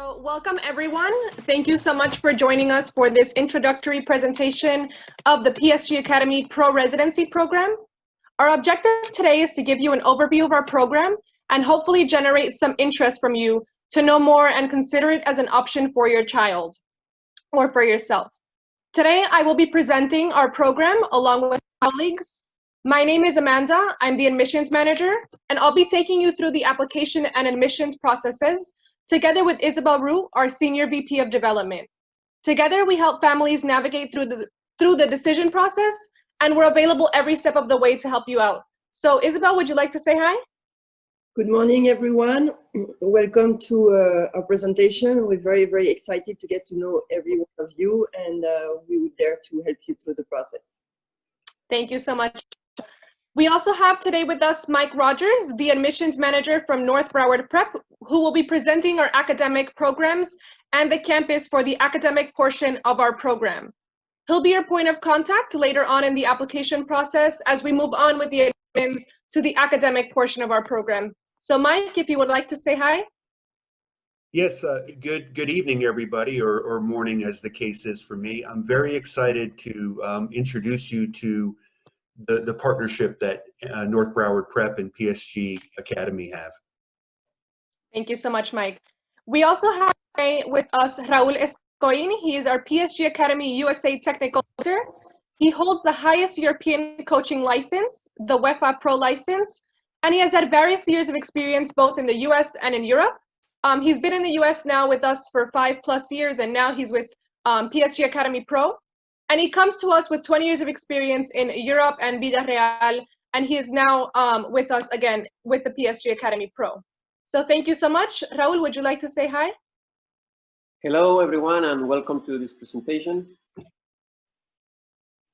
So welcome everyone. Thank you so much for joining us for this introductory presentation of the PSG Academy Pro Residency Program. Our objective today is to give you an overview of our program and hopefully generate some interest from you to know more and consider it as an option for your child or for yourself. Today I will be presenting our program along with colleagues. My name is Amanda, I'm the admissions manager, and I'll be taking you through the application and admissions processes together with Isabel Roux, our Senior VP of Development. Together, we help families navigate through the decision process, and we're available every step of the way to help you out. So Isabel, would you like to say hi? Good morning, everyone. Welcome to our presentation. We're very, very excited to get to know every one of you, and we would dare to help you through the process. Thank you so much. We also have today with us Mike Rogers, the admissions manager from North Broward Prep, who will be presenting our academic programs and the campus for the academic portion of our program. He'll be your point of contact later on in the application process as we move on with the admissions to the academic portion of our program. So Mike, if you would like to say hi. Yes, good evening, everybody, or morning as the case is for me. I'm very excited to introduce you to the partnership that North Broward Prep and PSG Academy have. Thank you so much, Mike. We also have with us Raul Escoin. He is our PSG Academy USA technical director. He holds the highest European coaching license, the UEFA Pro license, and he has had various years of experience both in the US and in Europe. He's been in the US now with us for 5+ years, and now he's with PSG Academy Pro. And he comes to us with 20 years of experience in Europe and Vida Real, and he is now with us again with the PSG Academy Pro. So thank you so much. Raul, would you like to say hi? Hello, everyone, and welcome to this presentation.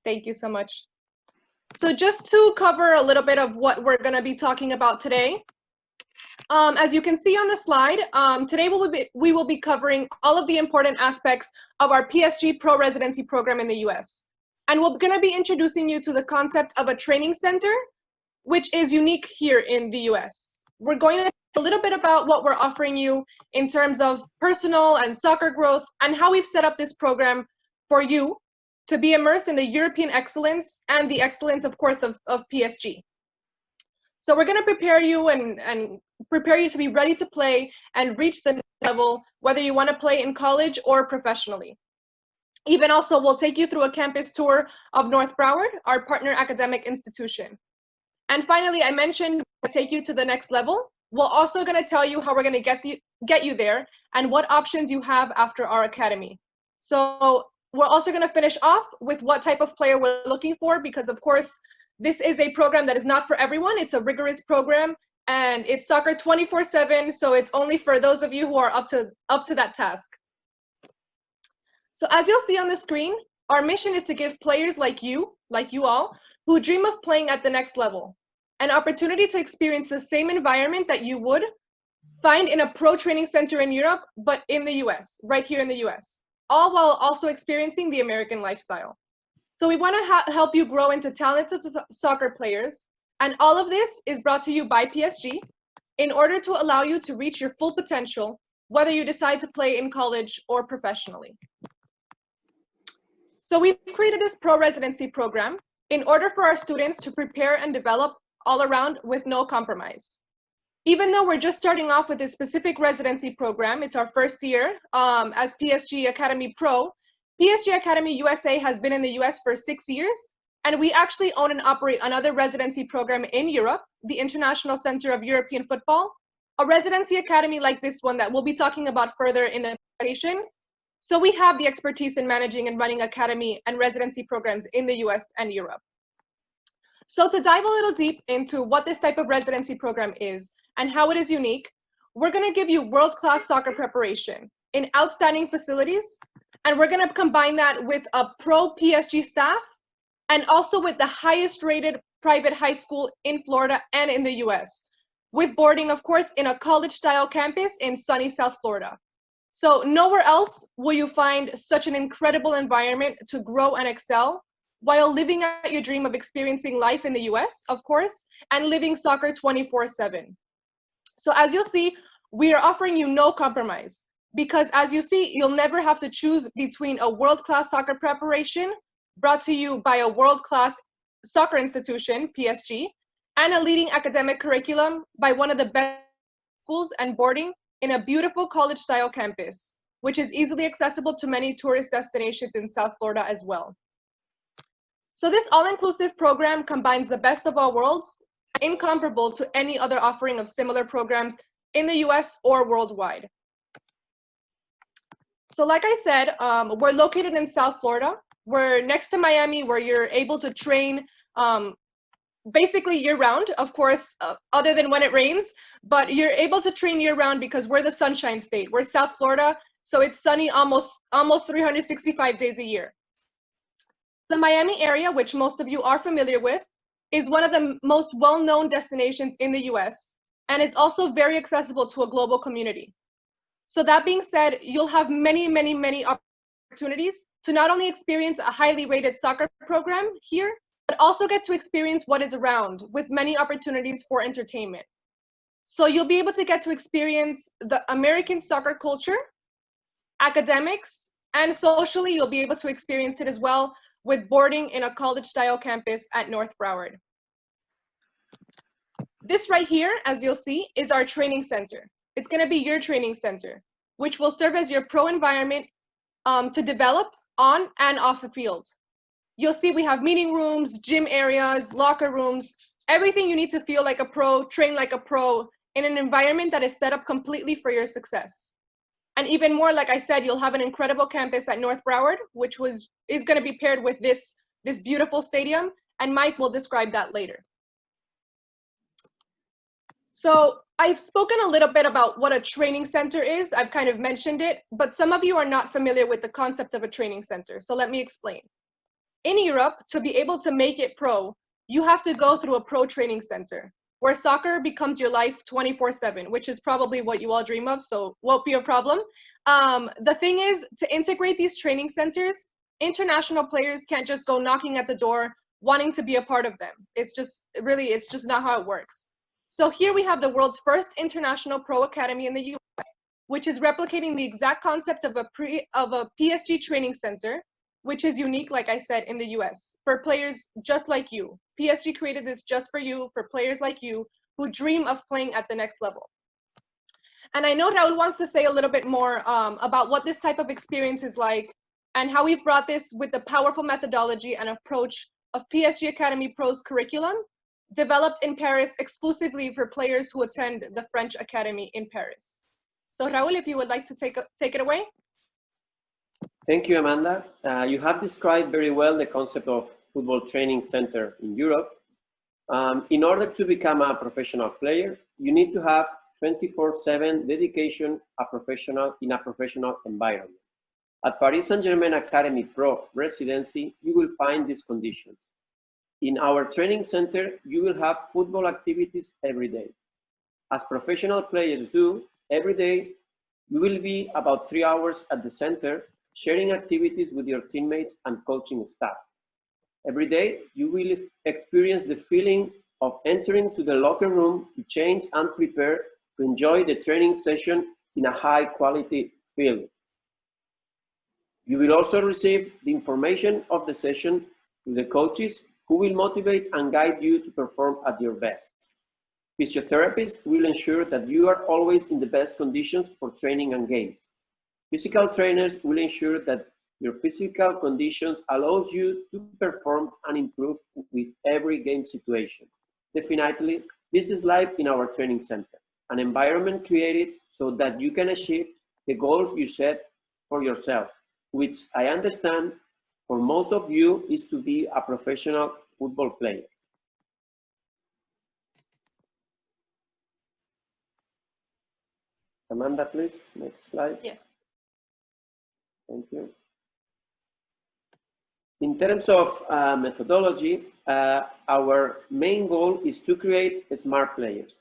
Thank you so much. So just to cover a little bit of what we're going to be talking about today, as you can see on the slide, today we will be covering all of the important aspects of our PSG Pro Residency program in the US. And we're going to be introducing you to the concept of a training center, which is unique here in the US. We're going to talk a little bit about what we're offering you in terms of personal and soccer growth and how we've set up this program for you to be immersed in the European excellence and the excellence, of course, of PSG. So we're going to prepare you and prepare you to be ready to play and reach the next level, whether you want to play in college or professionally. Even also, we'll take you through a campus tour of North Broward, our partner academic institution. And finally, I mentioned we'll take you to the next level. We're also going to tell you how we're going to get you there and what options you have after our academy. So we're also going to finish off with what type of player we're looking for, because of course, this is a program that is not for everyone. It's a rigorous program, and it's soccer 24/7, so it's only for those of you who are up to that task. So as you'll see on the screen, our mission is to give players like you all, who dream of playing at the next level, an opportunity to experience the same environment that you would find in a pro training center in Europe, but in the US, right here in the US, all while also experiencing the American lifestyle. So we want to help you grow into talented soccer players, and all of this is brought to you by PSG in order to allow you to reach your full potential, whether you decide to play in college or professionally. So we've created this pro residency program in order for our students to prepare and develop all around with no compromise. Even though we're just starting off with this specific residency program, it's our first year as PSG Academy Pro. PSG Academy USA has been in the US for 6 years, and we actually own and operate another residency program in Europe, the International Center of European Football, a residency academy like this one that we'll be talking about further in the presentation. So we have the expertise in managing and running academy and residency programs in the US and Europe. So to dive a little deep into what this type of residency program is and how it is unique, we're going to give you world-class soccer preparation in outstanding facilities, and we're going to combine that with a pro PSG staff and also with the highest rated private high school in Florida and in the US, with boarding, of course, in a college-style campus in sunny South Florida. So nowhere else will you find such an incredible environment to grow and excel while living out your dream of experiencing life in the US, of course, and living soccer 24/7. So as you'll see, we are offering you no compromise. because as you see, you'll never have to choose between a world-class soccer preparation brought to you by a world-class soccer institution, PSG, and a leading academic curriculum by one of the best schools and boarding in a beautiful college-style campus, which is easily accessible to many tourist destinations in South Florida as well. So this all-inclusive program combines the best of all worlds, incomparable to any other offering of similar programs in the US or worldwide. So like I said, we're located in South Florida. We're next to Miami, where you're able to train basically year-round, of course, other than when it rains, but you're able to train year-round because we're the Sunshine State. We're South Florida, so it's sunny almost 365 days a year. The Miami area, which most of you are familiar with, is one of the most well-known destinations in the US, and is also very accessible to a global community. So that being said, you'll have many opportunities to not only experience a highly rated soccer program here, but also get to experience what is around, with many opportunities for entertainment. So you'll be able to get to experience the American soccer culture, academics, and socially, you'll be able to experience it as well with boarding in a college-style campus at North Broward. This right here, as you'll see, is our training center. It's going to be your training center, which will serve as your pro environment to develop on and off the field. You'll see we have meeting rooms, gym areas, locker rooms, everything you need to feel like a pro, train like a pro in an environment that is set up completely for your success. And even more, like I said, you'll have an incredible campus at North Broward, which is going to be paired with this beautiful stadium, and Mike will describe that later. So I've spoken a little bit about what a training center is. I've kind of mentioned it, but some of you are not familiar with the concept of a training center. So let me explain. In Europe, to be able to make it pro, you have to go through a pro training center where soccer becomes your life 24/7, which is probably what you all dream of, so won't be a problem. The thing is, to integrate these training centers, international players can't just go knocking at the door wanting to be a part of them. It's just not how it works. So here we have the world's first international pro academy in the US, which is replicating the exact concept of a PSG training center, which is unique, like I said, in the US, for players just like you. PSG created this just for you, for players like you who dream of playing at the next level. And I know Raul wants to say a little bit more about what this type of experience is like and how we've brought this with the powerful methodology and approach of PSG Academy Pro's curriculum, developed in Paris exclusively for players who attend the French Academy in Paris. So Raul, if you would like to take it away. Thank you, Amanda. You have described very well the concept of football training center in Europe. In order to become a professional player, you need to have 24/7 dedication in a professional environment. At Paris Saint-Germain Academy Pro Residency, you will find these conditions. In our training center, you will have football activities every day. As professional players do, every day, you will be about 3 hours at the center, sharing activities with your teammates and coaching staff. Every day, you will experience the feeling of entering to the locker room to change and prepare to enjoy the training session in a high-quality field. You will also receive the information of the session to the coaches who will motivate and guide you to perform at your best. Physiotherapists will ensure that you are always in the best conditions for training and games. Physical trainers will ensure that your physical conditions allows you to perform and improve with every game situation. Definitely, this is life in our training center, an environment created so that you can achieve the goals you set for yourself, which I understand for most of you is to be a professional football player. Amanda, please, next slide. Yes. Thank you. In terms of methodology, our main goal is to create smart players.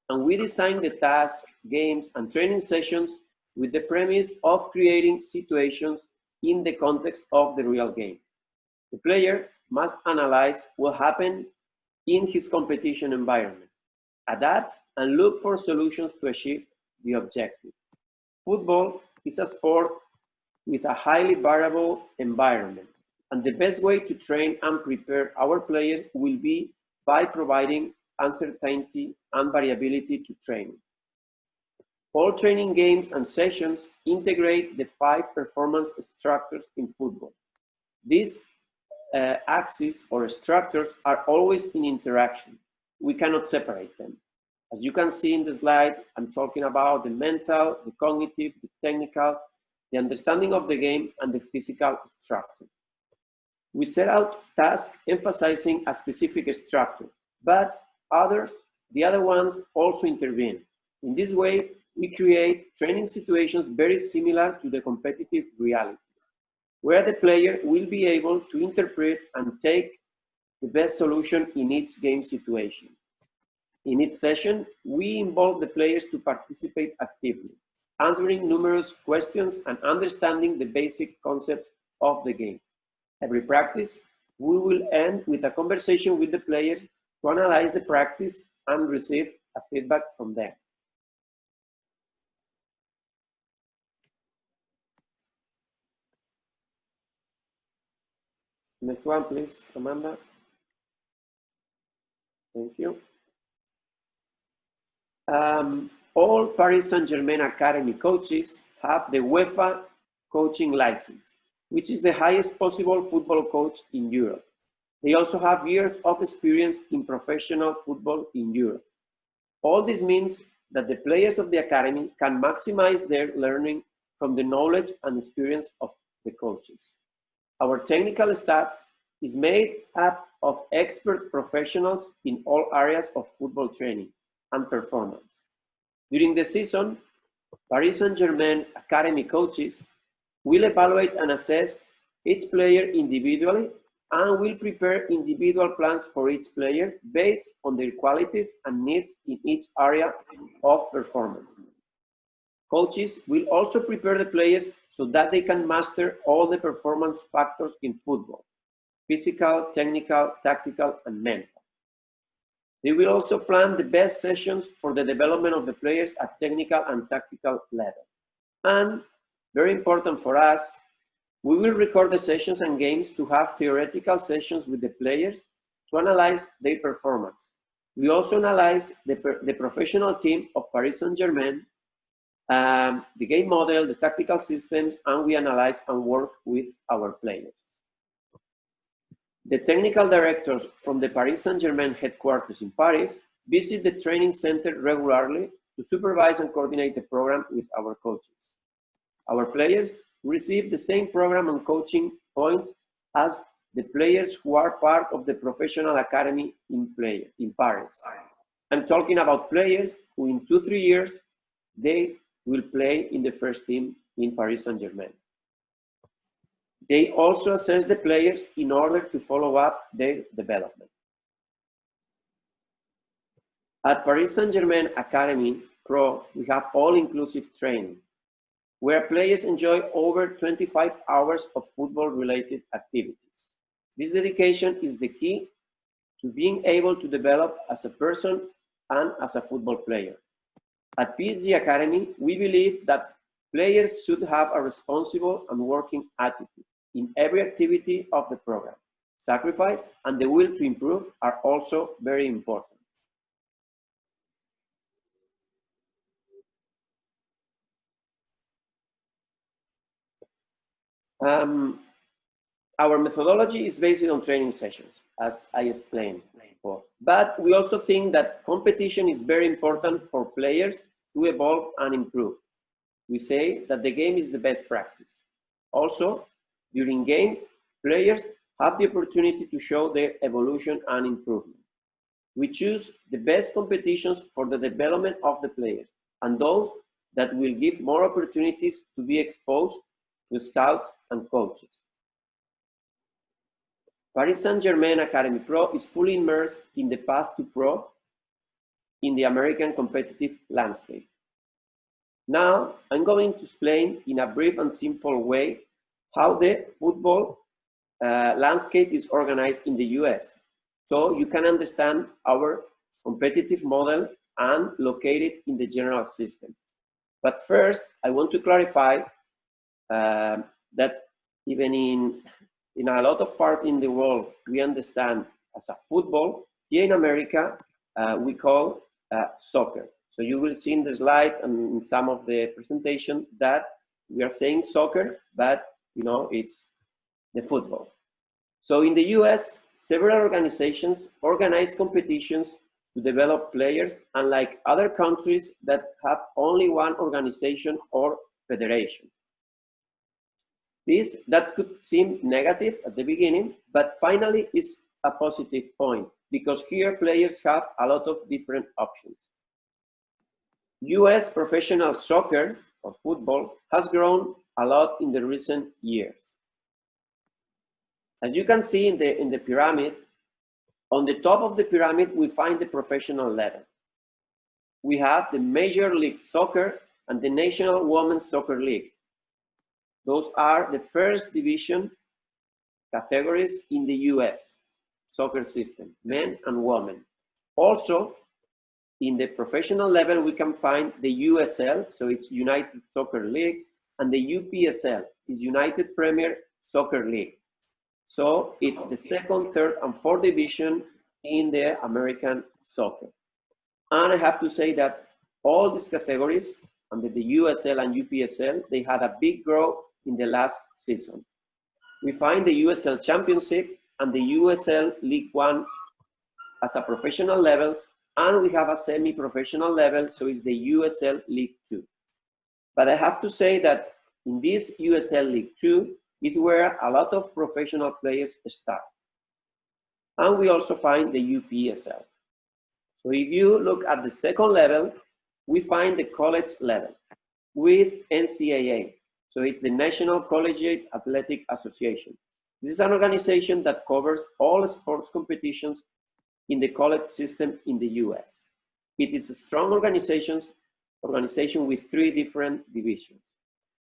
And we design the tasks, games, and training sessions with the premise of creating situations in the context of the real game. The player must analyze what happened in his competition environment, adapt, and look for solutions to achieve the objective. Football is a sport with a highly variable environment, and the best way to train and prepare our players will be by providing uncertainty and variability to training. All training games and sessions integrate the 5 performance structures in football. These axes or structures are always in interaction. We cannot separate them. As you can see in the slide, I'm talking about the mental, the cognitive, the technical, the understanding of the game, and the physical structure. We set out tasks emphasizing a specific structure, but the other ones also intervene. In this way, we create training situations very similar to the competitive reality, where the player will be able to interpret and take the best solution in each game situation. In each session, we involve the players to participate actively, answering numerous questions and understanding the basic concepts of the game. Every practice, we will end with a conversation with the players to analyze the practice and receive a feedback from them. Next one, please, Amanda. Thank you. All Paris Saint-Germain Academy coaches have the UEFA coaching license, which is the highest possible football coach in Europe. They also have years of experience in professional football in Europe. All this means that the players of the academy can maximize their learning from the knowledge and experience of the coaches. Our technical staff is made up of expert professionals in all areas of football training and performance. During the season, Paris Saint-Germain Academy coaches will evaluate and assess each player individually and will prepare individual plans for each player based on their qualities and needs in each area of performance. Coaches will also prepare the players so that they can master all the performance factors in football: physical, technical, tactical, and mental. They will also plan the best sessions for the development of the players at technical and tactical level. And very important for us, we will record the sessions and games to have theoretical sessions with the players to analyze their performance. We also analyze the professional team of Paris Saint-Germain, the game model, the tactical systems, and we analyze and work with our players. The technical directors from the Paris Saint-Germain headquarters in Paris visit the training center regularly to supervise and coordinate the program with our coaches. Our players receive the same program and coaching point as the players who are part of the professional academy in Paris. I'm talking about players who in 2-3 years, they will play in the first team in Paris Saint-Germain. They also assess the players in order to follow up their development. At Paris Saint-Germain Academy Pro, we have all-inclusive training, where players enjoy over 25 hours of football-related activities. This dedication is the key to being able to develop as a person and as a football player. At PSG Academy, we believe that players should have a responsible and working attitude in every activity of the program. Sacrifice and the will to improve are also very important. Our methodology is based on training sessions, as I explained before. But we also think that competition is very important for players to evolve and improve. We say that the game is the best practice. Also, during games, players have the opportunity to show their evolution and improvement. We choose the best competitions for the development of the players and those that will give more opportunities to be exposed to scouts and coaches. Paris Saint-Germain Academy Pro is fully immersed in the path to pro in the American competitive landscape. Now, I'm going to explain in a brief and simple way how the football landscape is organized in the US, so you can understand our competitive model and locate it in the general system. But first, I want to clarify that even in a lot of parts in the world, we understand as a football. Here in America, we call soccer. So you will see in the slide and in some of the presentation that we are saying soccer, but you know, it's the football. So in the US, several organizations organize competitions to develop players, unlike other countries that have only one organization or federation. That could seem negative at the beginning, but finally is a positive point, because here players have a lot of different options. US professional soccer or football has grown a lot in the recent years. As you can see in the pyramid, on the top of the pyramid, we find the professional level. We have the Major League Soccer and the National Women's Soccer League. Those are the first division categories in the US soccer system, men and women. Also, in the professional level, we can find the USL, so it's United Soccer Leagues, and the UPSL is United Premier Soccer League. So it's the second, third, and fourth division in the American soccer. And I have to say that all these categories, under the USL and UPSL, they had a big growth in the last season. We find the USL Championship and the USL League One as a professional levels, and we have a semi-professional level, so it's the USL League Two. But I have to say that in this USL League Two is where a lot of professional players start. And we also find the UPSL. So if you look at the second level, we find the college level with NCAA. So it's the National Collegiate Athletic Association. This is an organization that covers all sports competitions in the college system in the US. It is a strong organization with 3 different divisions.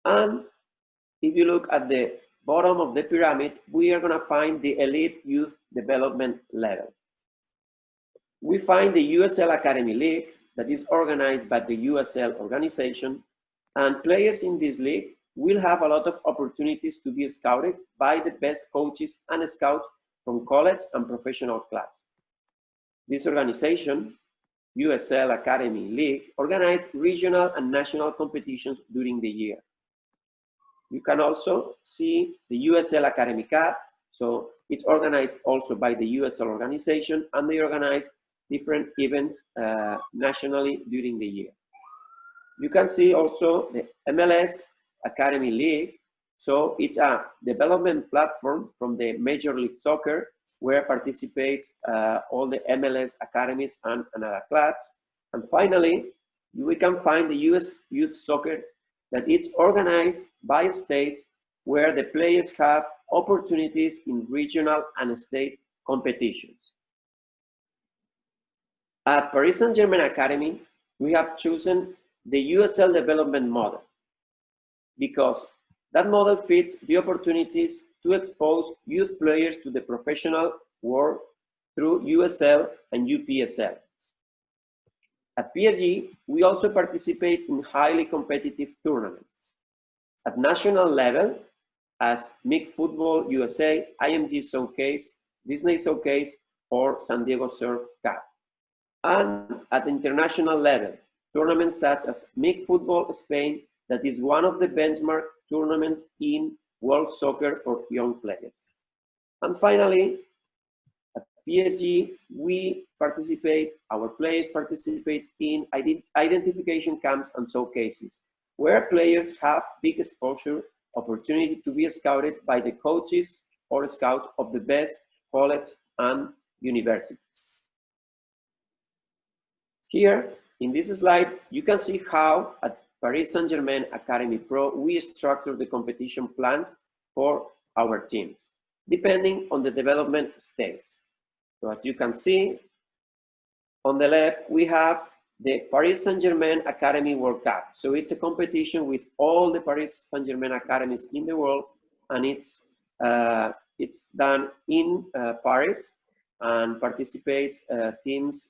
And if you look at the bottom of the pyramid, we are going to find the elite youth development level. We find the USL Academy League that is organized by the USL organization, and players in this league will have a lot of opportunities to be scouted by the best coaches and scouts from college and professional clubs. This organization, USL Academy League, organizes regional and national competitions during the year. You can also see the USL Academy Cup. So it's organized also by the USL organization, and they organize different events nationally during the year. You can see also the MLS Academy League. So it's a development platform from the Major League Soccer where participates all the MLS academies and other clubs. And finally, we can find the US Youth Soccer that it's organized by states where the players have opportunities in regional and state competitions. At Paris Saint-Germain Academy, we have chosen the USL development model because that model fits the opportunities to expose youth players to the professional world through USL and UPSL. At PSG, we also participate in highly competitive tournaments. At national level, as MIG Football USA, IMG Showcase, Disney Showcase, or San Diego Surf Cup. And at international level, tournaments such as MIG Football Spain, that is one of the benchmark tournaments in world soccer for young players. And finally, at PSG, our players participate in identification camps and showcases, where players have big exposure, opportunity to be scouted by the coaches or scouts of the best colleges and universities. Here, in this slide, you can see how at Paris Saint-Germain Academy Pro, we structure the competition plans for our teams, depending on the development stage. So as you can see, on the left, we have the Paris Saint-Germain Academy World Cup. So it's a competition with all the Paris Saint-Germain academies in the world, and it's done in Paris, and participates teams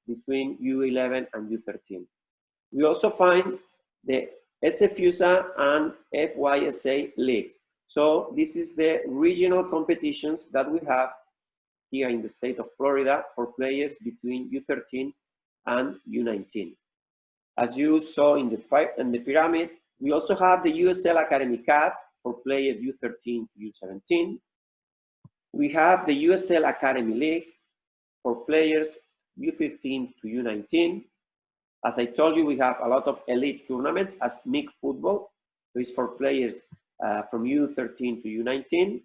between U11 and U13. We also find the SFUSA and FYSA leagues. So this is the regional competitions that we have here in the state of Florida for players between U13 and U19. As you saw in the pyramid, we also have the USL Academy Cup for players U13 to U17. We have the USL Academy League for players U15 to U19. As I told you, we have a lot of elite tournaments as MIG football, which is for players from U13 to U19.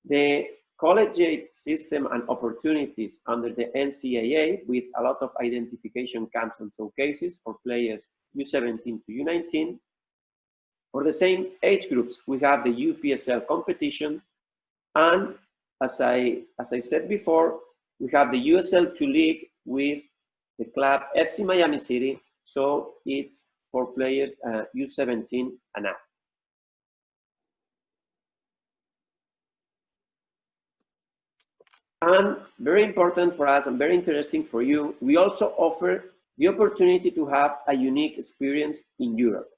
The collegiate system and opportunities under the NCAA with a lot of identification camps and showcases for players U17 to U19. For the same age groups, we have the UPSL competition, and as I said before, we have the USL2 League with the club FC Miami City, so it's for players U17 and up. And very important for us and very interesting for you, we also offer the opportunity to have a unique experience in Europe.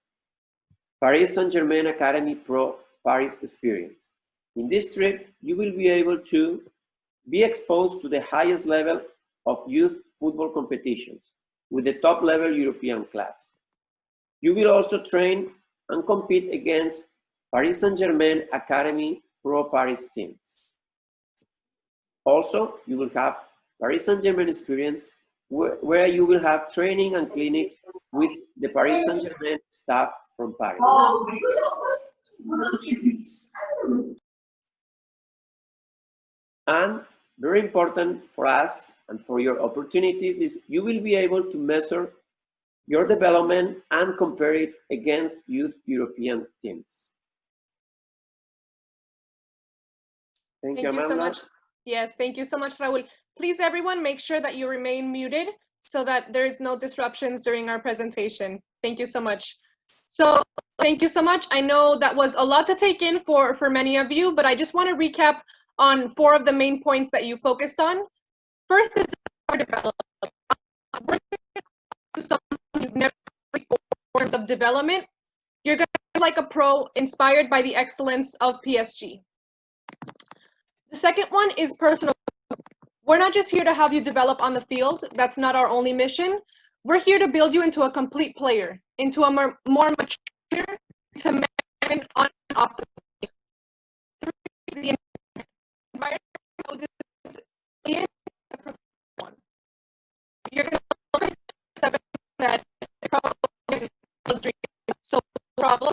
Paris Saint-Germain Academy Pro Paris Experience. In this trip, you will be able to be exposed to the highest level of youth football competitions with the top level European clubs. You will also train and compete against Paris Saint-Germain Academy Pro Paris teams. Also, you will have Paris Saint-Germain experience where you will have training and clinics with the Paris Saint-Germain staff from Paris. And very important for us and for your opportunities is you will be able to measure your development and compare it against youth European teams. Thank you, Amanda. So much. Yes, thank you so much, Raul. Please, everyone, make sure that you remain muted so that there is no disruptions during our presentation. Thank you so much. So thank you so much. I know that was a lot to take in for many of you, but I just want to recap on 4 of the main points that you focused on. First is our development. We're going to do something you've never before in terms of development. You're going to be like a pro inspired by the excellence of PSG. The second one is personal. We're not just here to have you develop on the field. That's not our only mission. We're here to build you into a complete player, into a more mature, to man on and off the field. 3, the environment in the professional one. You're going to learn that problem, so problem.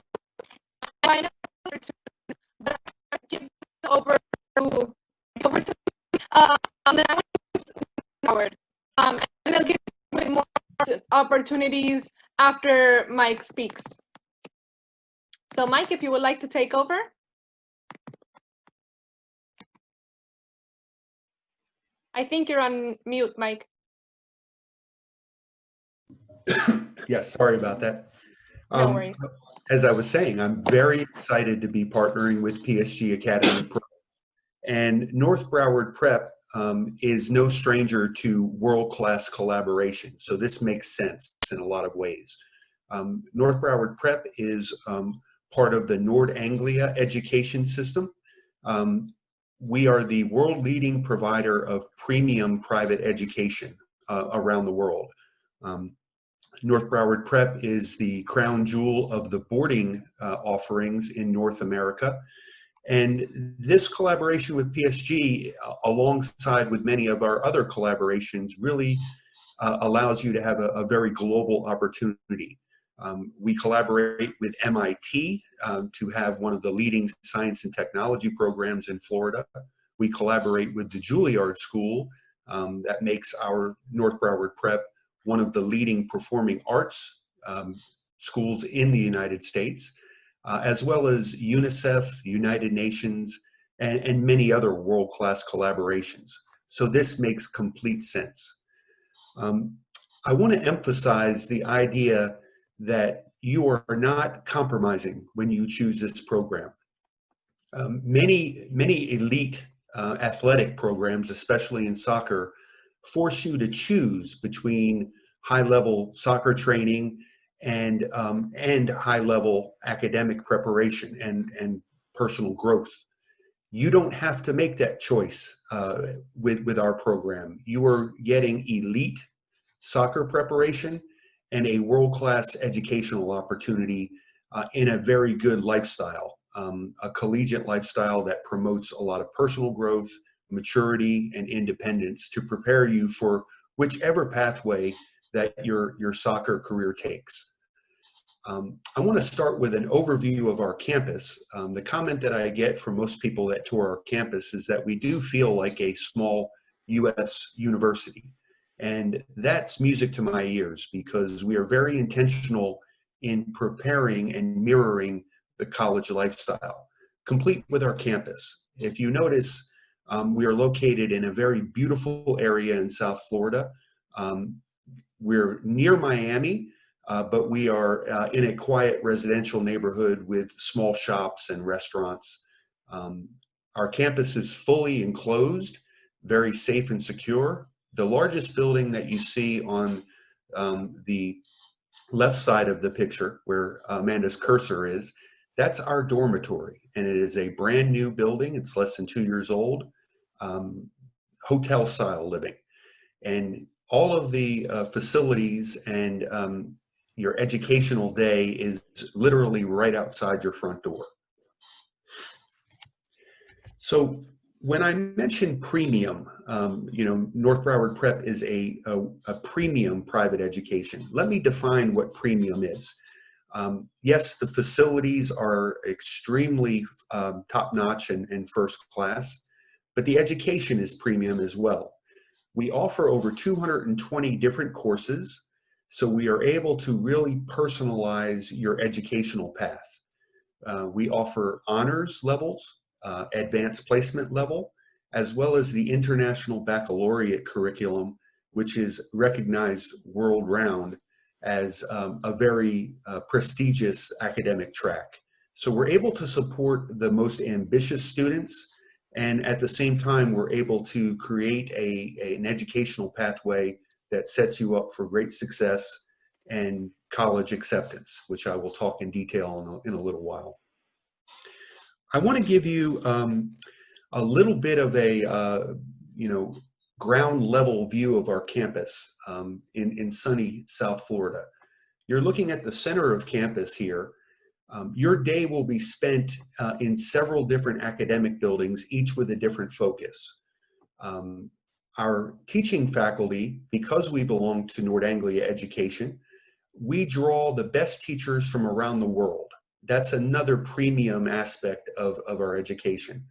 Find but I give over to and then I want to Broward, and they'll give you more opportunities after Mike speaks. So Mike, if you would like to take over. I think you're on mute, Mike. Yes, sorry about that. No worries. As I was saying, I'm very excited to be partnering with PSG Academy Pro. And North Broward Prep is no stranger to world-class collaboration. So this makes sense in a lot of ways. North Broward Prep is part of the Nord Anglia education system. We are the world-leading provider of premium private education around the world. North Broward Prep is the crown jewel of the boarding offerings in North America. And this collaboration with PSG, alongside with many of our other collaborations, really allows you to have a very global opportunity. We collaborate with MIT to have one of the leading science and technology programs in Florida. We collaborate with the Juilliard School that makes our North Broward Prep one of the leading performing arts schools in the United States, as well as UNICEF, United Nations, and many other world-class collaborations. So this makes complete sense. I want to emphasize the idea that you are not compromising when you choose this program. Many elite athletic programs, especially in soccer, force you to choose between high-level soccer training and high-level academic preparation and personal growth. You don't have to make that choice with our program. You are getting elite soccer preparation and a world-class educational opportunity in a very good lifestyle, a collegiate lifestyle that promotes a lot of personal growth, maturity, and independence to prepare you for whichever pathway that your soccer career takes. I want to start with an overview of our campus. The comment that I get from most people that tour our campus is that we do feel like a small U.S. university. And that's music to my ears because we are very intentional in preparing and mirroring the college lifestyle, complete with our campus. If you notice, we are located in a very beautiful area in South Florida. We're near Miami, but we are in a quiet residential neighborhood with small shops and restaurants. Our campus is fully enclosed, very safe and secure. The largest building that you see on the left side of the picture, where Amanda's cursor is, that's our dormitory, and it is a brand new building. It's less than 2 years old, hotel style living. And all of the facilities and your educational day is literally right outside your front door. So when I mention premium, North Broward Prep is a premium private education. Let me define what premium is. Yes, the facilities are extremely top-notch and first class, but the education is premium as well. We offer over 220 different courses, so we are able to really personalize your educational path. We offer honors levels, advanced placement level, as well as the International Baccalaureate curriculum, which is recognized world-round as a very prestigious academic track. So we're able to support the most ambitious students, and at the same time, we're able to create an educational pathway that sets you up for great success and college acceptance, which I will talk in detail in a little while. I want to give you a little bit of a ground level view of our campus in sunny South Florida. You're looking at the center of campus here. Your day will be spent in several different academic buildings, each with a different focus. Our teaching faculty, because we belong to Nord Anglia Education, we draw the best teachers from around the world. That's another premium aspect of our education.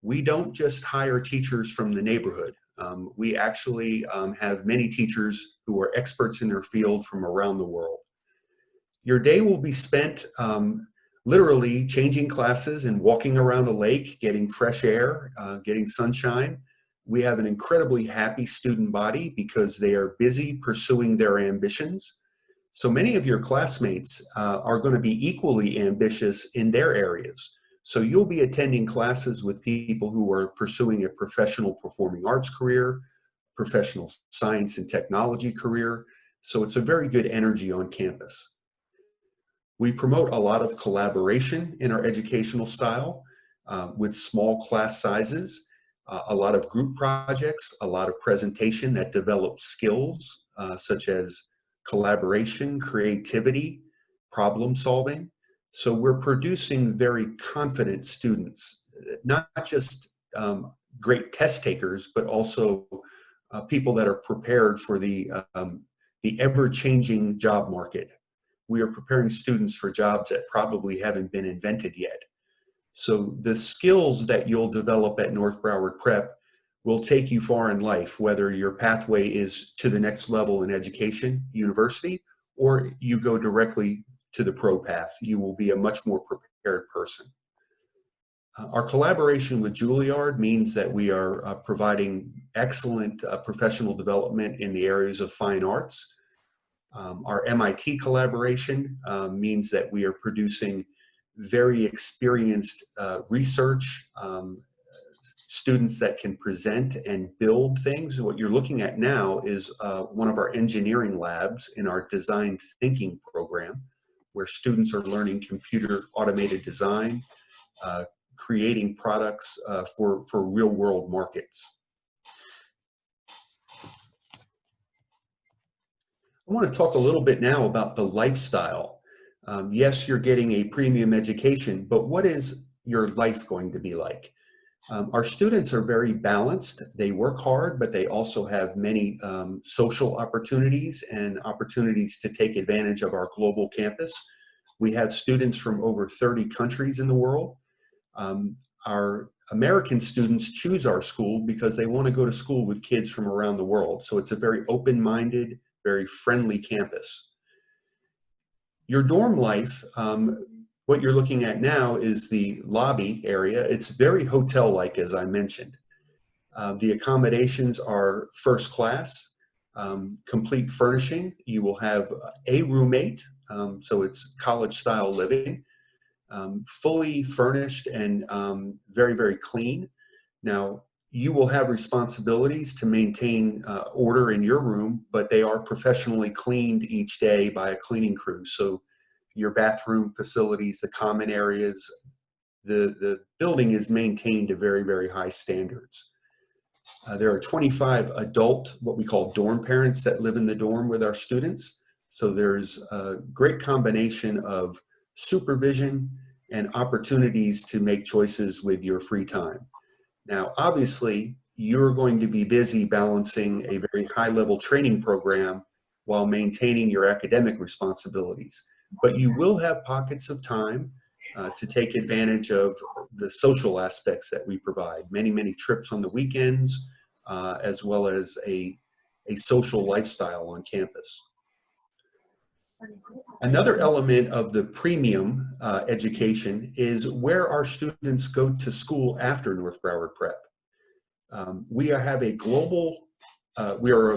We don't just hire teachers from the neighborhood. We actually have many teachers who are experts in their field from around the world. Your day will be spent literally changing classes and walking around a lake, getting fresh air, getting sunshine. We have an incredibly happy student body because they are busy pursuing their ambitions. So many of your classmates are going to be equally ambitious in their areas. So you'll be attending classes with people who are pursuing a professional performing arts career, professional science and technology career. So it's a very good energy on campus. We promote a lot of collaboration in our educational style with small class sizes, a lot of group projects, a lot of presentation that develops skills such as collaboration, creativity, problem solving. So we're producing very confident students, not just great test takers, but also people that are prepared for the ever-changing job market. We are preparing students for jobs that probably haven't been invented yet. So the skills that you'll develop at North Broward Prep will take you far in life, whether your pathway is to the next level in education, university, or you go directly to the pro path. You will be a much more prepared person. Our collaboration with Juilliard means that we are providing excellent professional development in the areas of fine arts. Our MIT collaboration means that we are producing very experienced research students that can present and build things. What you're looking at now is one of our engineering labs in our design thinking program, where students are learning computer automated design, creating products for real world markets. I want to talk a little bit now about the lifestyle. Yes, you're getting a premium education, but what is your life going to be like? Our students are very balanced. They work hard, but they also have many social opportunities and opportunities to take advantage of our global campus. We have students from over 30 countries in the world. Our American students choose our school because they want to go to school with kids from around the world. So it's a very open-minded, very friendly campus. Your dorm life, what you're looking at now is the lobby area. It's very hotel-like, as I mentioned. The accommodations are first class, complete furnishing. You will have a roommate, so it's college-style living, fully furnished and very, very clean. Now, you will have responsibilities to maintain order in your room, but they are professionally cleaned each day by a cleaning crew. So your bathroom facilities, the common areas, the building is maintained to very, very high standards. There are 25 adult, what we call dorm parents, that live in the dorm with our students. So there's a great combination of supervision and opportunities to make choices with your free time. Now, obviously, you're going to be busy balancing a very high-level training program while maintaining your academic responsibilities. But you will have pockets of time to take advantage of the social aspects that we provide. Many, many trips on the weekends, as well as a social lifestyle on campus. Another element of the premium education is where our students go to school after North Broward Prep. We are a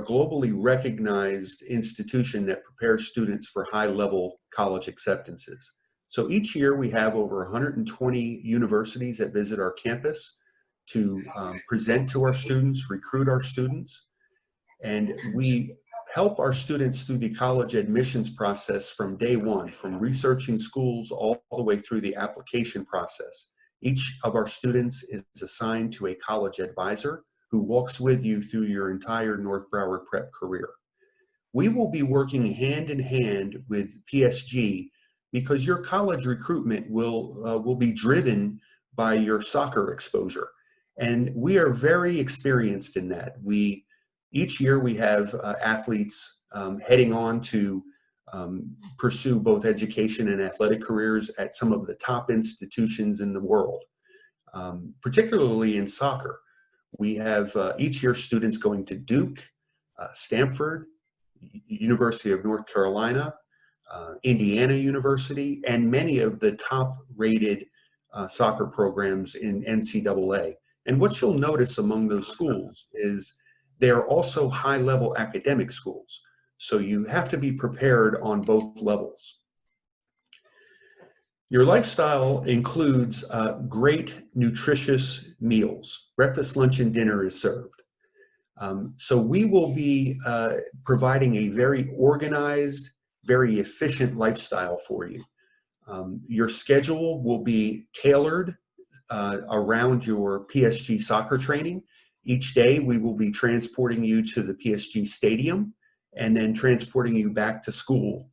globally recognized institution that prepares students for high-level college acceptances. So each year we have over 120 universities that visit our campus to present to our students, recruit our students, and we help our students through the college admissions process from day one, from researching schools all the way through the application process. Each of our students is assigned to a college advisor who walks with you through your entire North Broward Prep career. We will be working hand in hand with PSG because your college recruitment will be driven by your soccer exposure. And we are very experienced in that. Each year we have athletes heading on to pursue both education and athletic careers at some of the top institutions in the world, particularly in soccer. We have each year students going to Duke, Stanford, University of North Carolina, Indiana University, and many of the top-rated soccer programs in NCAA. And what you'll notice among those schools is they're also high-level academic schools. So you have to be prepared on both levels. Your lifestyle includes great, nutritious meals. Breakfast, lunch, and dinner is served. So we will be providing a very organized, very efficient lifestyle for you. Your schedule will be tailored around your PSG soccer training. Each day we will be transporting you to the PSG stadium and then transporting you back to school.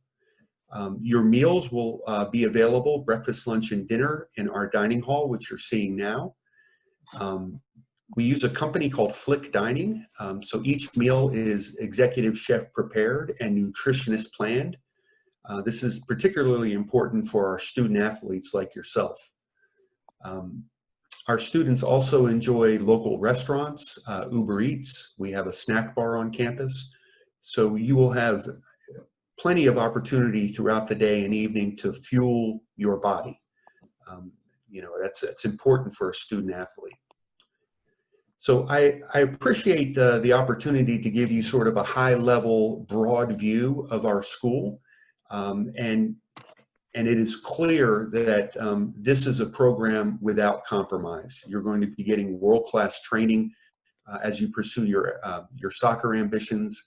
Your meals will be available, breakfast, lunch, and dinner, in our dining hall, which you're seeing now. We use a company called Flick Dining, so each meal is executive chef prepared and nutritionist planned. This is particularly important for our student athletes like yourself. Our students also enjoy local restaurants, Uber Eats. We have a snack bar on campus. So you will have plenty of opportunity throughout the day and evening to fuel your body. You know, that's important for a student athlete. So I appreciate the opportunity to give you sort of a high-level, broad view of our school. And And it is clear that this is a program without compromise. You're going to be getting world-class training as you pursue your soccer ambitions,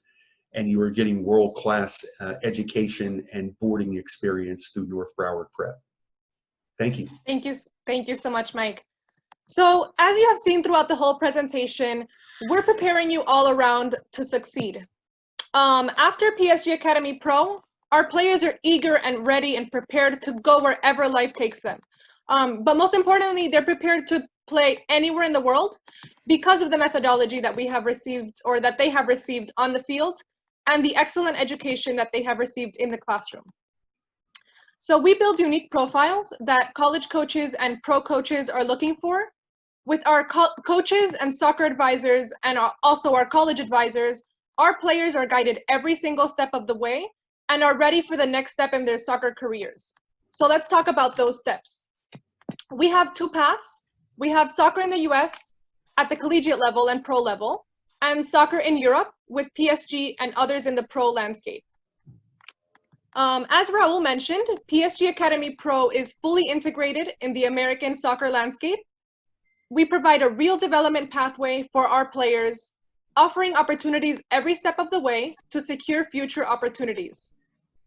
and you are getting world-class education and boarding experience through North Broward Prep. Thank you. Thank you so much, Mike. So as you have seen throughout the whole presentation, we're preparing you all around to succeed. After PSG Academy Pro, our players are eager and ready and prepared to go wherever life takes them. But most importantly, they're prepared to play anywhere in the world because of the methodology that we have received, or that they have received on the field, and the excellent education that they have received in the classroom. So we build unique profiles that college coaches and pro coaches are looking for. With our coaches and soccer advisors, and also our college advisors, our players are guided every single step of the way and are ready for the next step in their soccer careers. So let's talk about those steps. We have two paths. We have soccer in the US at the collegiate level and pro level, and soccer in Europe with PSG and others in the pro landscape. As Raul mentioned, PSG Academy Pro is fully integrated in the American soccer landscape. We provide a real development pathway for our players, offering opportunities every step of the way to secure future opportunities.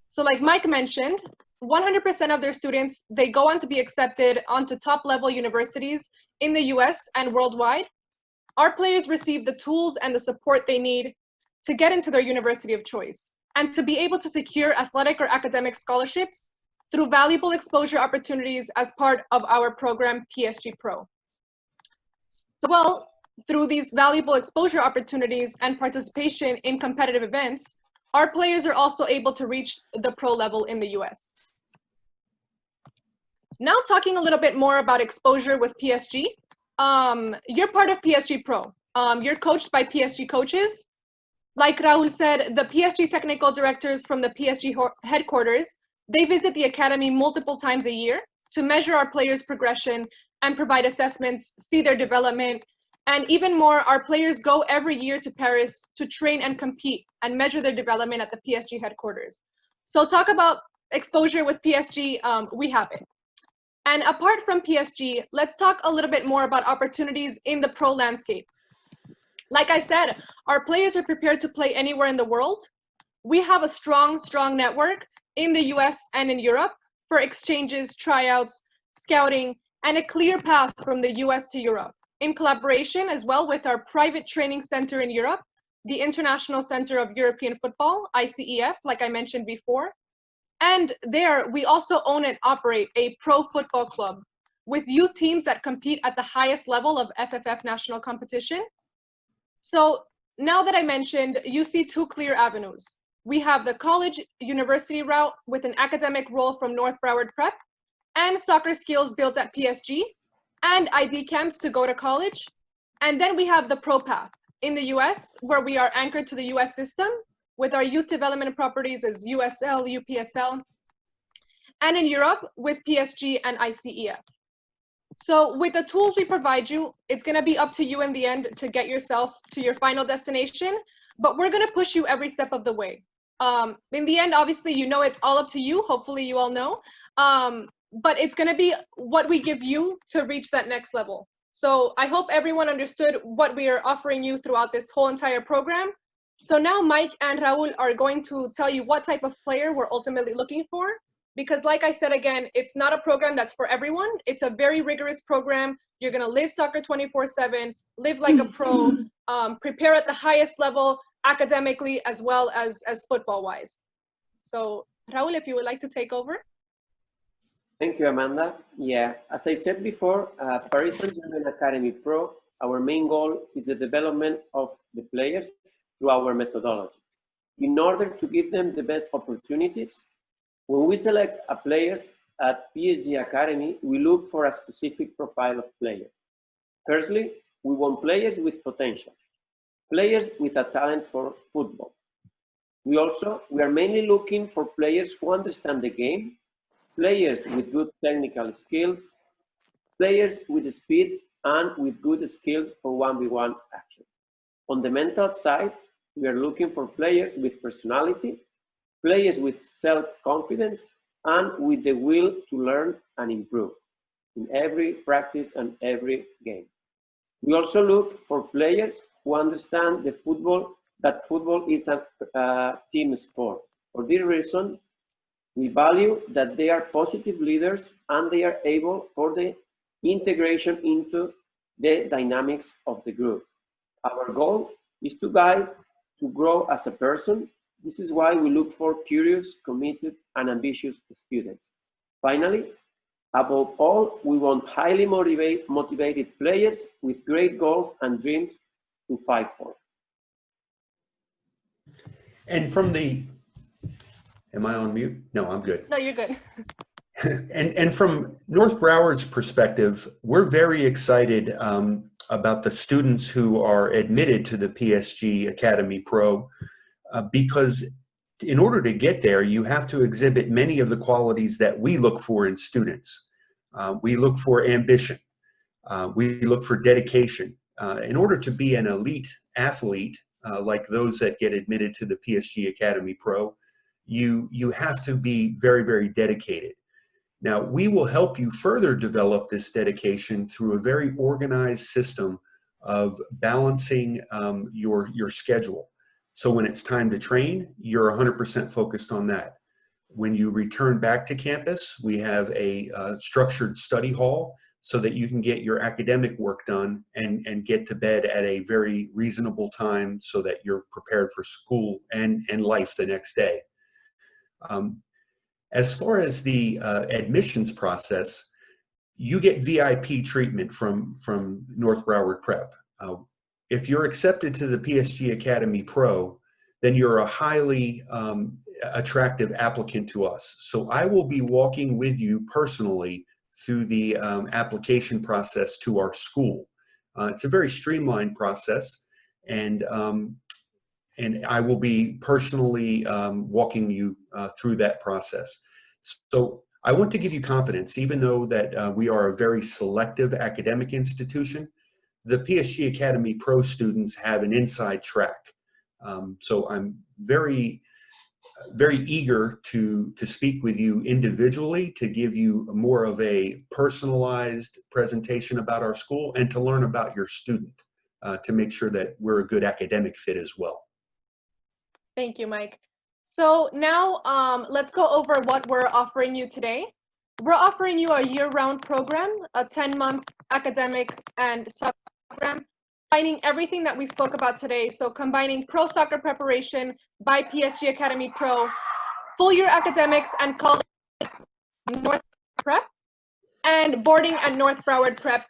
So like Mike mentioned, 100% of their students, they go on to be accepted onto top level universities in the US and worldwide. Our players receive the tools and the support they need to get into their university of choice and to be able to secure athletic or academic scholarships through valuable exposure opportunities as part of our program PSG Pro. Well, through these valuable exposure opportunities and participation in competitive events, our players are also able to reach the pro level in the US. Now talking a little bit more about exposure with PSG. You're part of PSG Pro. You're coached by PSG coaches. Like Raul said, the PSG technical directors from the PSG headquarters, they visit the academy multiple times a year to measure our players' progression and provide assessments, see their development, and even more, our players go every year to Paris to train and compete and measure their development at the PSG headquarters. So talk about exposure with PSG, we have it. And apart from PSG, let's talk a little bit more about opportunities in the pro landscape. Like I said, our players are prepared to play anywhere in the world. We have a strong network in the US and in Europe for exchanges, tryouts, scouting, and a clear path from the US to Europe, in collaboration as well with our private training center in Europe, the International Center of European Football, ICEF, like I mentioned before. And there, we also own and operate a pro football club with youth teams that compete at the highest level of FFF national competition. So now that I mentioned, you see two clear avenues. We have the college university route with an academic role from North Broward Prep, and soccer skills built at PSG, and ID camps to go to college. And then we have the pro path in the US, where we are anchored to the US system with our youth development properties as USL, UPSL, and in Europe with PSG and ICEF. So with the tools we provide you, it's gonna be up to you in the end to get yourself to your final destination, but we're gonna push you every step of the way. In the end, obviously, you know it's all up to you. Hopefully you all know. But it's gonna be what we give you to reach that next level. So I hope everyone understood what we are offering you throughout this whole entire program. So now Mike and Raul are going to tell you what type of player we're ultimately looking for. Because like I said, again, it's not a program that's for everyone. It's a very rigorous program. You're gonna live soccer 24/7, live like a pro, prepare at the highest level academically as well as football wise. So Raul, if you would like to take over. Thank you, Amanda. Yeah, as I said before, Paris Saint-Germain Academy Pro, our main goal is the development of the players through our methodology. In order to give them the best opportunities, when we select a players at PSG Academy, we look for a specific profile of player. Firstly, we want players with potential, players with a talent for football. We are mainly looking for players who understand the game, players with good technical skills, players with speed and with good skills for 1v1 action. On the mental side, we are looking for players with personality, players with self-confidence, and with the will to learn and improve in every practice and every game. We also look for players who understand that football is a team sport. For this reason, we value that they are positive leaders and they are able for the integration into the dynamics of the group. Our goal is to guide to grow as a person. This is why we look for curious, committed, and ambitious students. Finally, above all, we want highly motivated players with great goals and dreams to fight for. And from the, am I on mute? No, I'm good. No, you're good. And from North Broward's perspective, we're very excited about the students who are admitted to the PSG Academy Pro because in order to get there, you have to exhibit many of the qualities that we look for in students. We look for ambition. We look for dedication. In order to be an elite athlete, like those that get admitted to the PSG Academy Pro, you have to be very, very dedicated. Now, we will help you further develop this dedication through a very organized system of balancing your schedule. So when it's time to train, you're 100% focused on that. When you return back to campus, we have a structured study hall so that you can get your academic work done and get to bed at a very reasonable time so that you're prepared for school and life the next day. As far as the admissions process, you get VIP treatment from North Broward Prep. If you're accepted to the PSG Academy Pro, then you're a highly attractive applicant to us. So I will be walking with you personally through the application process to our school. It's a very streamlined process, and I will be personally walking you through that process. So I want to give you confidence, even though that we are a very selective academic institution, the PSG Academy Pro students have an inside track. So I'm very eager to speak with you individually, to give you more of a personalized presentation about our school and to learn about your student to make sure that we're a good academic fit as well. Thank you, Mike. So now let's go over what we're offering you today. We're offering you a year-round program, a 10-month academic and soccer program, combining everything that we spoke about today. So combining pro soccer preparation by PSG Academy Pro, full year academics and college North Prep, and boarding at North Broward Prep,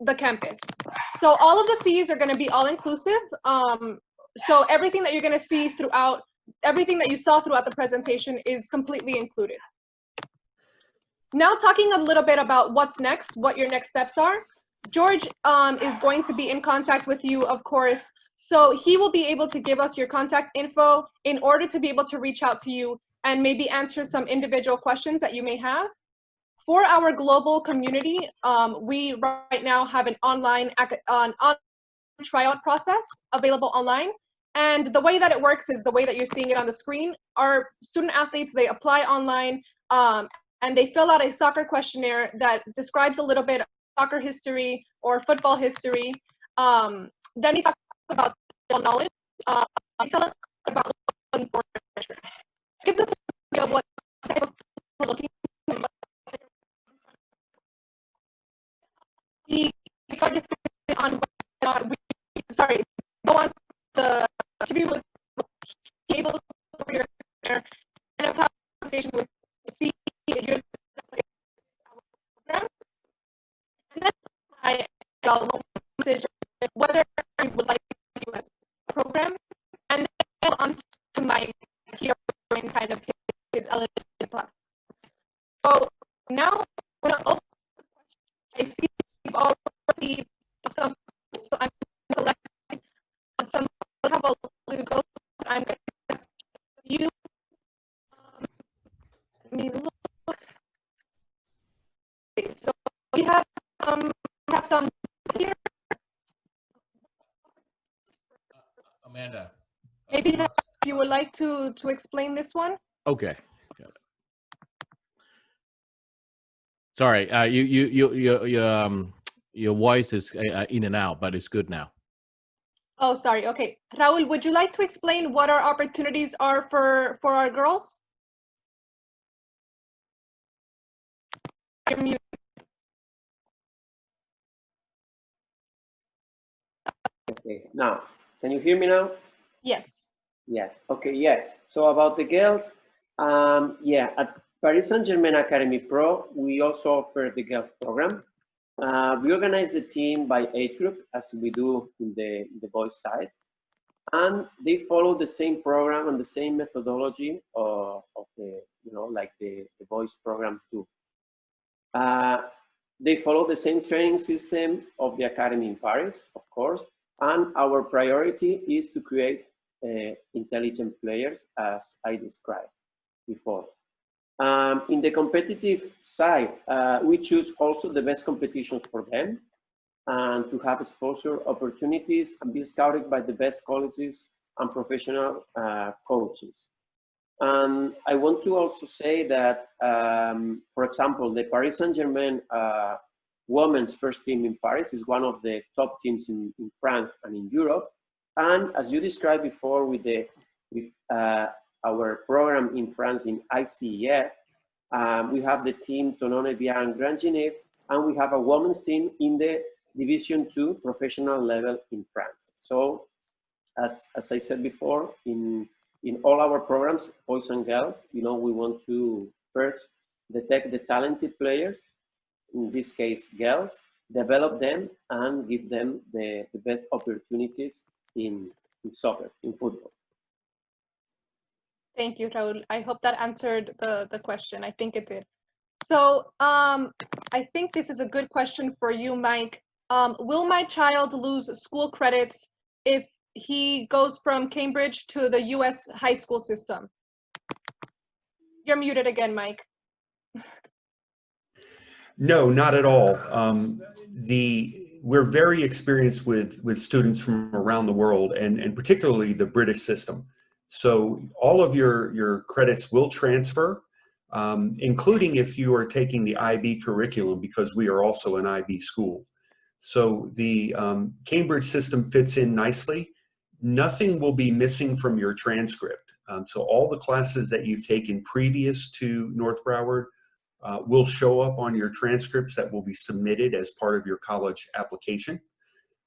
the campus. So all of the fees are going to be all inclusive. So everything that you're going to see throughout, everything that you saw throughout the presentation is completely included. Now talking a little bit about what's next, what your next steps are. George is going to be in contact with you, of course. So he will be able to give us your contact info in order to be able to reach out to you and maybe answer some individual questions that you may have. For our global community, we right now have an online tryout process available online. And the way that it works is the way that you're seeing it on the screen. Our student athletes, they apply online and they fill out a soccer questionnaire that describes a little bit of soccer history or football history. Then they talk about knowledge. They tell us about looking for. It gives us an idea of what type of we're looking for. We participate on whether or not we, go on the interview with be able to and a conversation with see your program. And then I message whether you would like to do a program, and then on to my here kind of his eligibility platform. So now when I open the question, I see you've all received some, so I'm selecting some have a little go. I'm going to you. Let me look. Okay, so we have some here. Amanda. Maybe you would like to explain this one. Okay. Got it. Sorry, your voice is in and out, but it's good now. Oh, sorry. Okay. Raul, would you like to explain what our opportunities are for our girls? You're muted. Okay, now, can you hear me now? Yes. Yes. Okay. Yeah. So about the girls, yeah, at Paris Saint-Germain Academy Pro, we also offer the girls program. We organize the team by age group as we do in the boys side, and they follow the same program and the same methodology of the, you know, like the boys program too. They follow the same training system of the academy in Paris, of course, and our priority is to create intelligent players, as I described before. In the competitive side, we choose also the best competitions for them and to have exposure opportunities and be scouted by the best colleges and professional coaches. And I want to also say that, for example, the Paris Saint-Germain women's first team in Paris is one of the top teams in France and in Europe. And as you described before with our program in France in ICEF, we have the team Tonone Bian Grand Genève, and we have a women's team in the Division 2 professional level in France. So as I said before, in all our programs, boys and girls, you know, we want to first detect the talented players, in this case, girls, develop them and give them the best opportunities in soccer, in football. Thank you, Raul. I hope that answered the question. I think it did. So I think this is a good question for you, Mike. Will my child lose school credits if he goes from Cambridge to the US high school system? You're muted again, Mike. No, not at all. We're very experienced with students from around the world, and particularly the British system. So all of your credits will transfer, including if you are taking the IB curriculum, because we are also an IB school. So the Cambridge system fits in nicely. Nothing will be missing from your transcript. So all the classes that you've taken previous to North Broward will show up on your transcripts that will be submitted as part of your college application.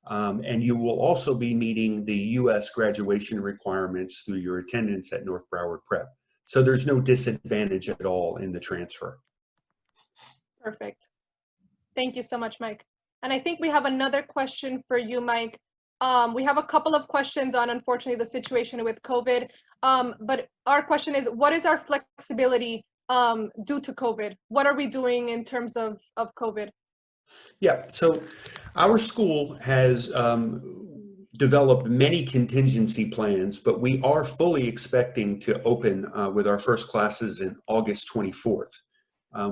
And you will also be meeting the US graduation requirements through your attendance at North Broward Prep. So there's no disadvantage at all in the transfer. Perfect. Thank you so much, Mike. And I think we have another question for you, Mike. We have a couple of questions on, unfortunately, the situation with COVID. But our question is, what is our flexibility due to COVID? What are we doing in terms of COVID? Yeah, so our school has developed many contingency plans, but we are fully expecting to open with our first classes in August 24th.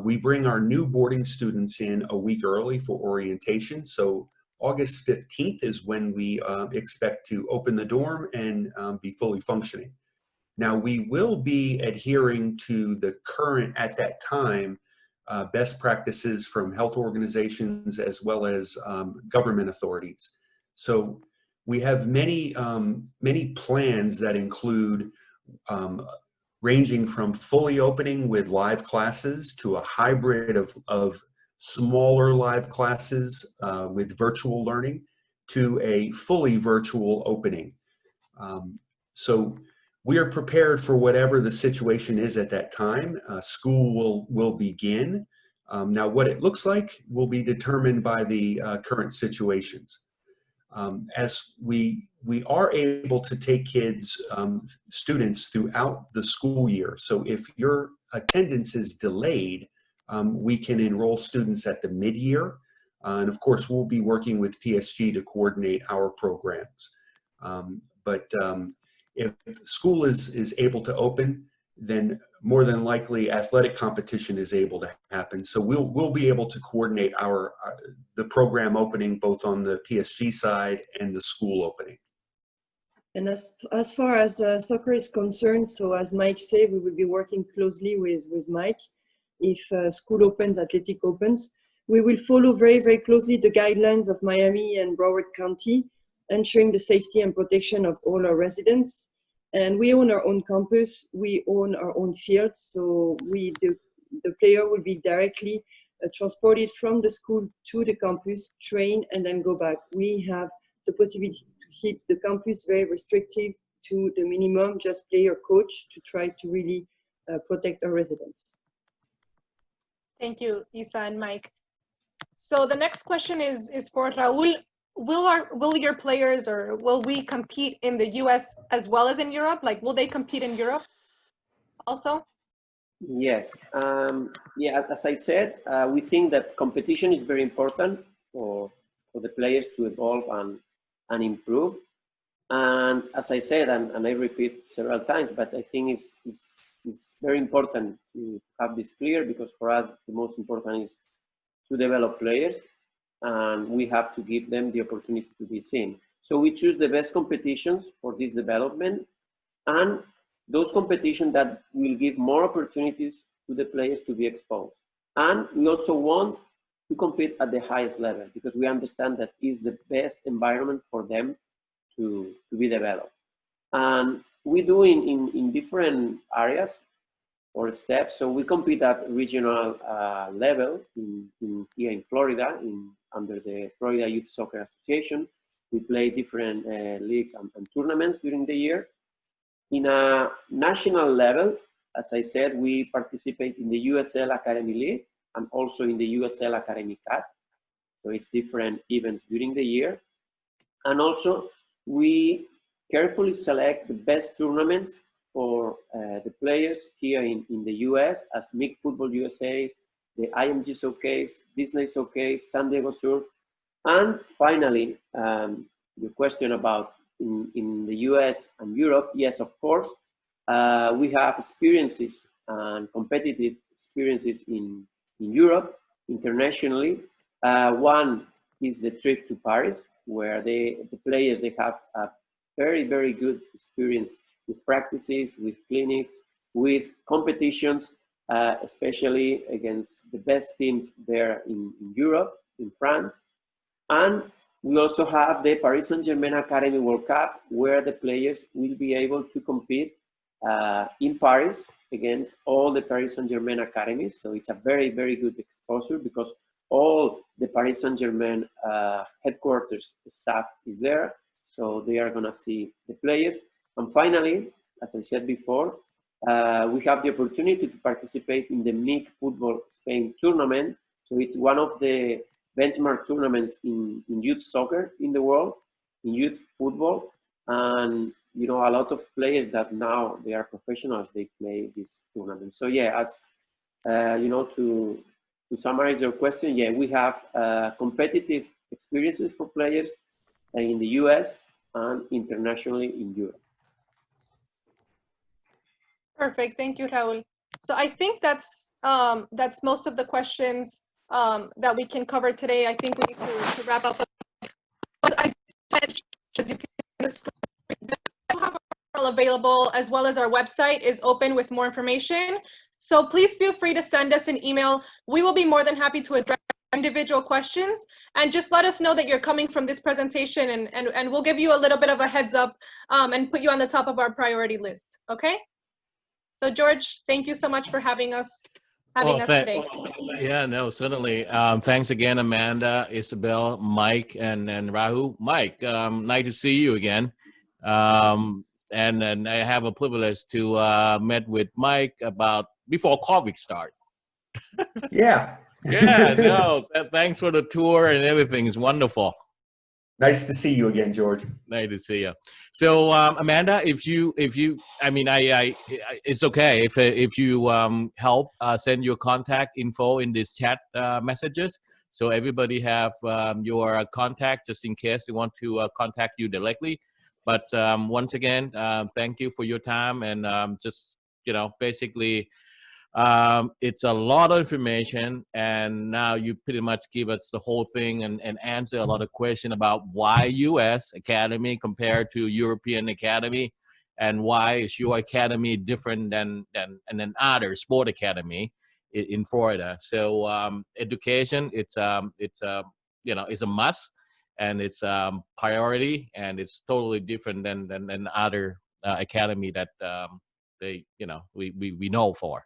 We bring our new boarding students in a week early for orientation. So August 15th is when we expect to open the dorm and be fully functioning. Now, we will be adhering to the current, at that time, best practices from health organizations as well as government authorities. So we have many plans that include ranging from fully opening with live classes to a hybrid of smaller live classes with virtual learning to a fully virtual opening. So we are prepared for whatever the situation is at that time. School will begin. Now, what it looks like will be determined by the current situations. As we are able to take kids, students throughout the school year. So if your attendance is delayed, we can enroll students at the mid-year. And of course, we'll be working with PSG to coordinate our programs. If school is able to open, then more than likely athletic competition is able to happen. So we'll be able to coordinate the program opening both on the PSG side and the school opening. And as far as soccer is concerned, so as Mike said, we will be working closely with Mike. if school opens, athletic opens. We will follow very, very closely the guidelines of Miami and Broward County, ensuring the safety and protection of all our residents. And we own our own campus, we own our own fields, so the player will be directly transported from the school to the campus, train, and then go back. We have the possibility to keep the campus very restrictive to the minimum, just player coach, to try to really protect our residents. Thank you, Isa and Mike. So the next question is for Raul. Will your players, or will we compete in the US as well as in Europe? Like, will they compete in Europe also? Yes. Yeah, as I said, we think that competition is very important for the players to evolve and improve. And as I said, and I repeat several times, but I think it's very important to have this clear, because for us, the most important is to develop players, and we have to give them the opportunity to be seen. So we choose the best competitions for this development, and those competitions that will give more opportunities to the players to be exposed. And we also want to compete at the highest level, because we understand that is the best environment for them to be developed. And we do in different areas or steps. So we compete at regional level here in Florida, under the Florida Youth Soccer Association. We play different leagues and tournaments during the year. In a national level, as I said, we participate in the USL Academy League and also in the USL Academy Cup. So it's different events during the year. And also, we carefully select the best tournaments for the players here in the US, as MIG Football USA, the IMG Showcase, Disney Showcase, San Diego Surf. And finally, the question about in the US and Europe, yes, of course, we have experiences and competitive experiences in Europe, internationally. One is the trip to Paris, where the players, they have a very, very good experience with practices, with clinics, with competitions, especially against the best teams there in Europe, in France. And we also have the Paris Saint-Germain Academy World Cup, where the players will be able to compete in Paris against all the Paris Saint-Germain academies. So it's a very, very good exposure, because all the Paris Saint-Germain headquarters staff is there. So they are gonna see the players. And finally, as I said before, we have the opportunity to participate in the MIG Football Spain tournament. So it's one of the benchmark tournaments in youth soccer in the world, in youth football. And, you know, a lot of players that now they are professionals, they play this tournament. So yeah, as, you know, to summarize your question, yeah, we have competitive experiences for players in the US and internationally in Europe. Perfect. Thank you, Raul. So I think that's most of the questions that we can cover today. I think we need to wrap up. But I mentioned, as you can see, we have available, as well as our website is open with more information. So please feel free to send us an email. We will be more than happy to address individual questions, and just let us know that you're coming from this presentation, and we'll give you a little bit of a heads up and put you on the top of our priority list. Okay? So George, thank you so much for having us today. Yeah, no, certainly. Thanks again, Amanda, Isabel, Mike, and Rahul. Mike, nice to see you again. And I have a privilege to meet with Mike before COVID start. Yeah. Yeah, no, thanks for the tour and everything. It's wonderful. Nice to see you again, George. Nice to see you. So, Amanda, if you, I mean, it's okay if you help send your contact info in this chat messages, so everybody have your contact just in case they want to contact you directly. But once again, thank you for your time, and just, you know, basically, it's a lot of information, and now you pretty much give us the whole thing and answer a lot of questions about why US Academy compared to European Academy, and why is your academy different than other sport academy. in Florida. So education, it's you know, it's a must, and it's priority, and it's totally different than other academy that they, you know, we know for.